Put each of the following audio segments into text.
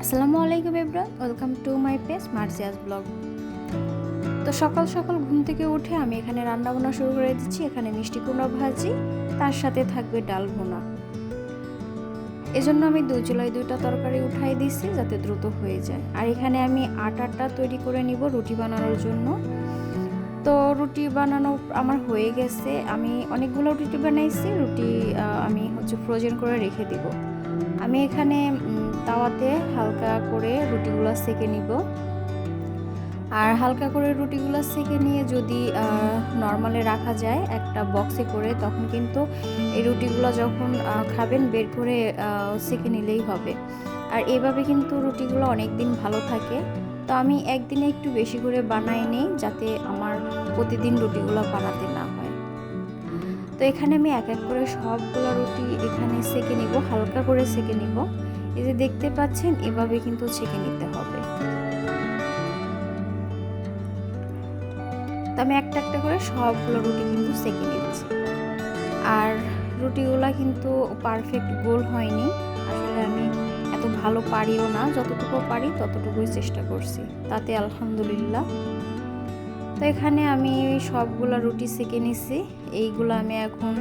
আসসালামু আলাইকুম everyone, welcome to my page Marzia's blog. তো সকাল সকাল ঘুম থেকে উঠে আমি এখানে রান্না বান্না শুরু করে দিচ্ছি। এখানে মিষ্টি কুমড়া ভাজি, তার সাথে থাকবে ডাল ভুনা। এজন্য আমি দুই চুলায় দুইটা তরকারি উঠাই দিচ্ছি যাতে দ্রুত হয়ে যায়। আর এখানে আমি আটাটা তৈরি করে নিব রুটি বানানোর জন্য। তো রুটি বানানো আমার হয়ে গেছে, আমি অনেকগুলো রুটি বানাইছি। রুটি আমি ফ্রোজেন করে রেখে দিব। আমি এখানে তাওয়াতে হালকা করে রুটিগুলো সেঁকে নিব। আর হালকা করে রুটিগুলো সেঁকে নিয়ে যদি নর্মালে রাখা যায় একটা বক্সে করে, তখন কিন্তু এই রুটিগুলো যখন খাবেন বের করে সেঁকে নিলেই হবে। আর এভাবে কিন্তু রুটিগুলো অনেক দিন ভালো থাকে। তো আমি একদিনে একটু বেশি করে বানাই নিই যাতে আমার প্রতিদিন রুটিগুলো বানাতে না হয়। তো এখানে আমি এক এক করে সবগুলো রুটি এখানে সেঁকে নিব, হালকা করে সেঁকে নিব। এই যে দেখতে পাচ্ছেন, এভাবে কিন্তু ছেঁকে নিতে হবে। তো আমি একটা একটা করে সবগুলো রুটি কিন্তু সেঁকে নিচ্ছি। আর রুটিগুলা কিন্তু পারফেক্ট গোল হয়নি, আসলে আমি এত ভালো পারিও না, যতটুকু পারি ততটুকুই চেষ্টা করছি, তাতে আলহামদুলিল্লাহ। তো এখানে আমি সবগুলা রুটি সেঁকে নিছি। এইগুলো আমি এখন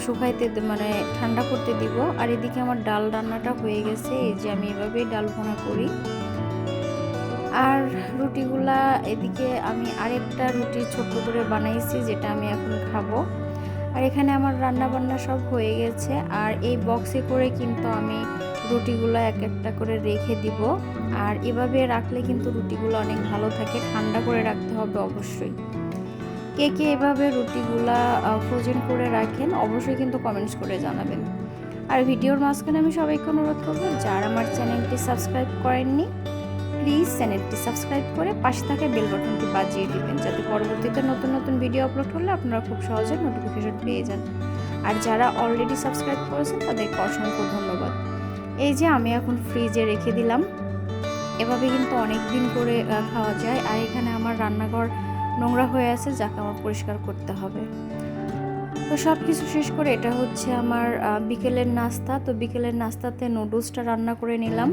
শুকাইতে মানে ঠান্ডা করতে দিব। আর এদিকে আমার ডাল রান্নাটা হয়ে গেছে। এই যে আমি এভাবেই ডাল ভুনা করি। আর রুটিগুলা এদিকে আমি আরেকটা রুটি ছোট্ট করে বানাইছি, যেটা আমি এখন খাবো। আর এখানে আমার রান্না বান্না সব হয়ে গেছে। আর এই বক্সে করে কিন্তু আমি রুটিগুলো এক একটা করে রেখে দিব। আর এভাবে রাখলে কিন্তু রুটিগুলো অনেক ভালো থাকে। ঠান্ডা করে রাখতে হবে অবশ্যই। কে কে এভাবে রুটিগুলা ফ্রোজেন করে রাখেন অবশ্যই কিন্তু কমেন্টস করে জানাবেন। আর ভিডিওর মাঝখানে আমি সবাইকে অনুরোধ করব, যারা আমার চ্যানেলটি সাবস্ক্রাইব করেননি প্লিজ চ্যানেলটি সাবস্ক্রাইব করে পাশে থাকা বেল বাটনটি বাজিয়ে দিবেন, যাতে পরবর্তীতে নতুন নতুন ভিডিও আপলোড হলে আপনারা খুব সহজে নোটিফিকেশন পেয়ে যান। আর যারা অলরেডি সাবস্ক্রাইব করেছেন তাদেরকে অসংখ্য ধন্যবাদ। এই যে আমি এখন ফ্রিজে রেখে দিলাম। এভাবে কিন্তু অনেক দিন করে খাওয়া যায়। আর এখানে আমার রান্নাঘর নোংরা হয়ে আছে, যাকে আমার পরিষ্কার করতে হবে। তো সব কিছু শেষ করে এটা হচ্ছে আমার বিকেলের নাস্তা। তো বিকেলের নাস্তাতে নুডলসটা রান্না করে নিলাম।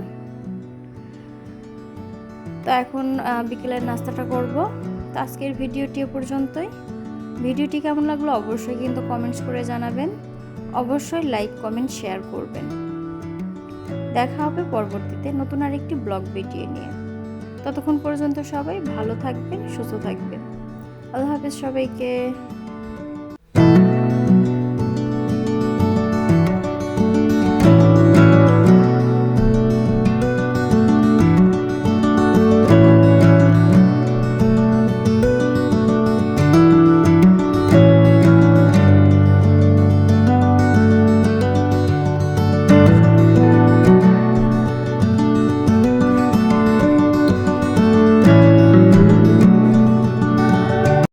তো এখন বিকেলের নাস্তাটা করব। তো আজকের ভিডিওটি এ পর্যন্তই। ভিডিওটি কেমন লাগলো অবশ্যই কিন্তু কমেন্টস করে জানাবেন। অবশ্যই লাইক কমেন্ট শেয়ার করবেন। দেখা হবে পরবর্তীতে নতুন আরেকটি ব্লগ ভিডিও নিয়ে। ততক্ষণ পর্যন্ত সবাই ভালো থাকবেন, সুস্থ থাকবেন। আল্লাহ হাফেজ সবাইকে।